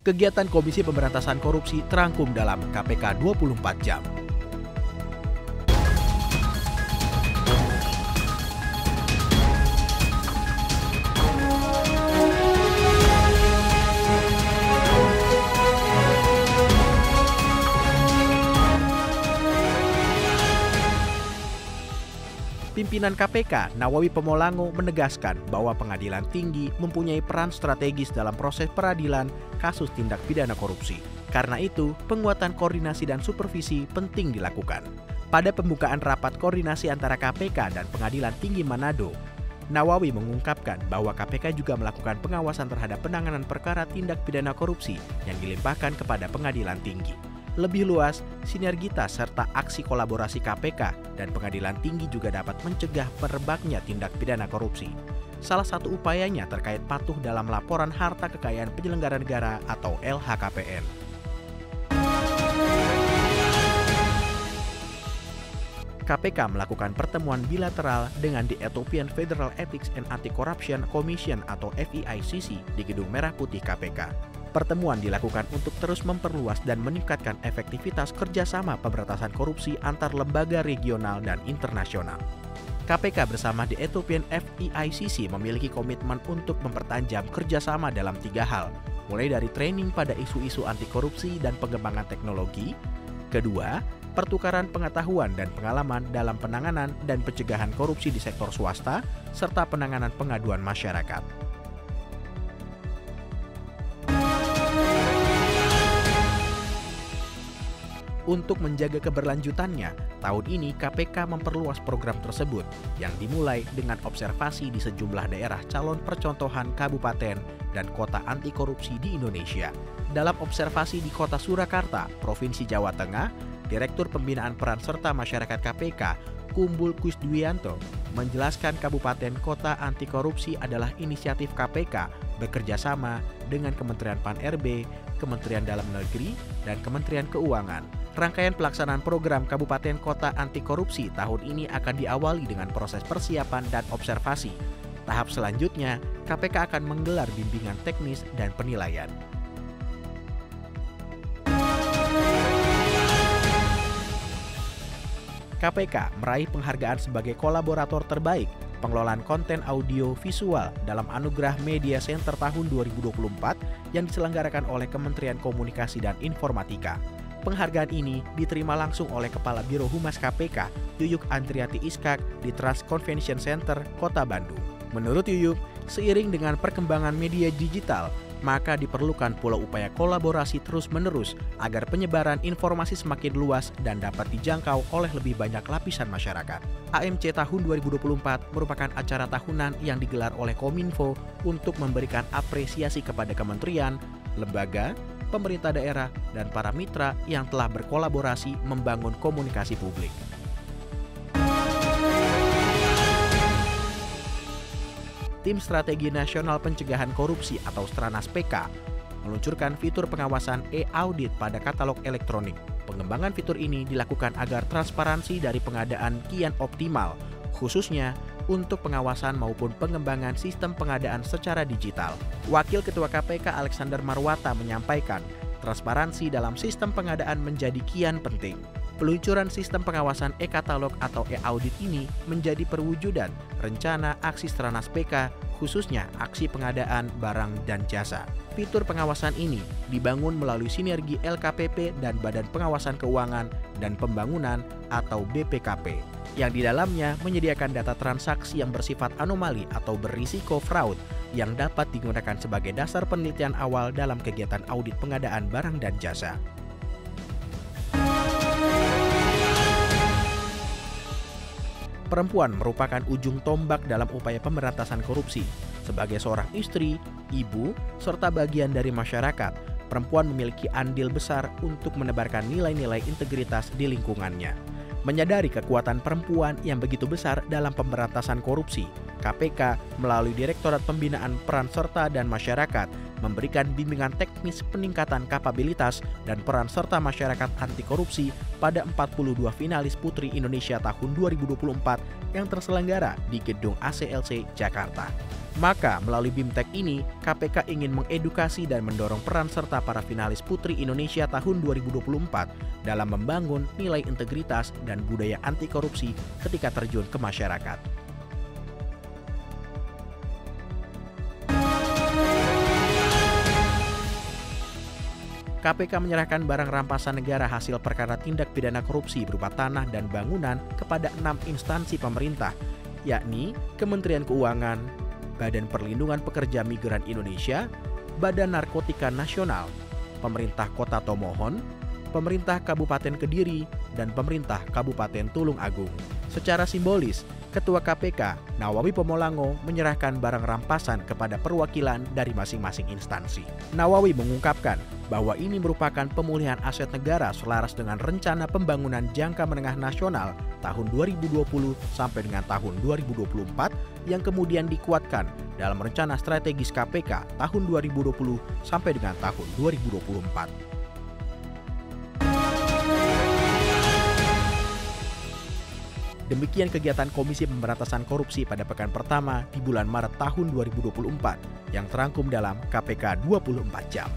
Kegiatan Komisi Pemberantasan Korupsi terangkum dalam KPK 24 Jam. Pimpinan KPK, Nawawi Pomolango, menegaskan bahwa pengadilan tinggi mempunyai peran strategis dalam proses peradilan kasus tindak pidana korupsi. Karena itu, penguatan koordinasi dan supervisi penting dilakukan. Pada pembukaan rapat koordinasi antara KPK dan Pengadilan Tinggi Manado, Nawawi mengungkapkan bahwa KPK juga melakukan pengawasan terhadap penanganan perkara tindak pidana korupsi yang dilimpahkan kepada Pengadilan Tinggi. Lebih luas, sinergitas serta aksi kolaborasi KPK dan Pengadilan Tinggi juga dapat mencegah merebaknya tindak pidana korupsi. Salah satu upayanya terkait patuh dalam laporan harta kekayaan penyelenggara negara atau LHKPN. KPK melakukan pertemuan bilateral dengan The Ethiopian Federal Ethics and Anti-Corruption Commission atau FEICC di Gedung Merah Putih KPK. Pertemuan dilakukan untuk terus memperluas dan meningkatkan efektivitas kerjasama pemberantasan korupsi antar lembaga regional dan internasional. KPK bersama The Ethiopian FEICC memiliki komitmen untuk mempertajam kerjasama dalam 3 hal, mulai dari training pada isu-isu anti korupsi dan pengembangan teknologi. Kedua, pertukaran pengetahuan dan pengalaman dalam penanganan dan pencegahan korupsi di sektor swasta, serta penanganan pengaduan masyarakat. Untuk menjaga keberlanjutannya, tahun ini KPK memperluas program tersebut yang dimulai dengan observasi di sejumlah daerah calon percontohan kabupaten dan kota anti korupsi di Indonesia. Dalam observasi di Kota Surakarta, Provinsi Jawa Tengah, Direktur Pembinaan Peran Serta Masyarakat KPK, Kumbul Kusdwianto, menjelaskan kabupaten kota anti korupsi adalah inisiatif KPK bekerjasama dengan Kementerian Pan-RB, Kementerian Dalam Negeri, dan Kementerian Keuangan. Rangkaian pelaksanaan program Kabupaten Kota Anti Korupsi tahun ini akan diawali dengan proses persiapan dan observasi. Tahap selanjutnya, KPK akan menggelar bimbingan teknis dan penilaian. KPK meraih penghargaan sebagai kolaborator terbaik pengelolaan konten audio visual dalam Anugerah Media Center tahun 2024 yang diselenggarakan oleh Kementerian Komunikasi dan Informatika. Penghargaan ini diterima langsung oleh Kepala Biro Humas KPK, Yuyuk Andriati Iskak, di Trans Convention Center, Kota Bandung. Menurut Yuyuk, seiring dengan perkembangan media digital, maka diperlukan pula upaya kolaborasi terus-menerus agar penyebaran informasi semakin luas dan dapat dijangkau oleh lebih banyak lapisan masyarakat. AMC tahun 2024 merupakan acara tahunan yang digelar oleh Kominfo untuk memberikan apresiasi kepada kementerian, lembaga, pemerintah daerah, dan para mitra yang telah berkolaborasi membangun komunikasi publik. Tim Strategi Nasional Pencegahan Korupsi atau Stranas PK meluncurkan fitur pengawasan e-audit pada katalog elektronik. Pengembangan fitur ini dilakukan agar transparansi dari pengadaan kian optimal, khususnya untuk pengawasan maupun pengembangan sistem pengadaan secara digital. Wakil Ketua KPK Alexander Marwata menyampaikan, transparansi dalam sistem pengadaan menjadi kian penting. Peluncuran sistem pengawasan e-katalog atau e-audit ini menjadi perwujudan rencana aksi Stranas PK, khususnya aksi pengadaan barang dan jasa. Fitur pengawasan ini dibangun melalui sinergi LKPP dan Badan Pengawasan Keuangan dan Pembangunan atau BPKP, yang di dalamnya menyediakan data transaksi yang bersifat anomali atau berisiko fraud yang dapat digunakan sebagai dasar penelitian awal dalam kegiatan audit pengadaan barang dan jasa. Perempuan merupakan ujung tombak dalam upaya pemberantasan korupsi. Sebagai seorang istri, ibu, serta bagian dari masyarakat, perempuan memiliki andil besar untuk menebarkan nilai-nilai integritas di lingkungannya. Menyadari kekuatan perempuan yang begitu besar dalam pemberantasan korupsi, KPK melalui Direktorat Pembinaan Peran Serta dan Masyarakat memberikan bimbingan teknis peningkatan kapabilitas dan peran serta masyarakat anti korupsi pada 42 finalis Putri Indonesia tahun 2024 yang terselenggara di Gedung ACLC Jakarta. Maka melalui BIMTEK ini, KPK ingin mengedukasi dan mendorong peran serta para finalis Putri Indonesia tahun 2024 dalam membangun nilai integritas dan budaya anti korupsi ketika terjun ke masyarakat. KPK menyerahkan barang rampasan negara hasil perkara tindak pidana korupsi berupa tanah dan bangunan kepada 6 instansi pemerintah, yakni Kementerian Keuangan, Badan Perlindungan Pekerja Migran Indonesia, Badan Narkotika Nasional, Pemerintah Kota Tomohon, Pemerintah Kabupaten Kediri, dan Pemerintah Kabupaten Tulung Agung. Secara simbolis, Ketua KPK, Nawawi Pomolango, menyerahkan barang rampasan kepada perwakilan dari masing-masing instansi. Nawawi mengungkapkan bahwa ini merupakan pemulihan aset negara selaras dengan rencana pembangunan jangka menengah nasional tahun 2020 sampai dengan tahun 2024 yang kemudian dikuatkan dalam rencana strategis KPK tahun 2020 sampai dengan tahun 2024. Demikian kegiatan Komisi Pemberantasan Korupsi pada pekan pertama di bulan Maret tahun 2024 yang terangkum dalam KPK 24 Jam.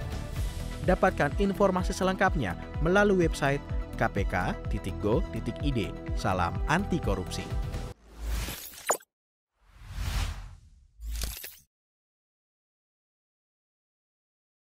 Dapatkan informasi selengkapnya melalui website kpk.go.id. Salam anti korupsi.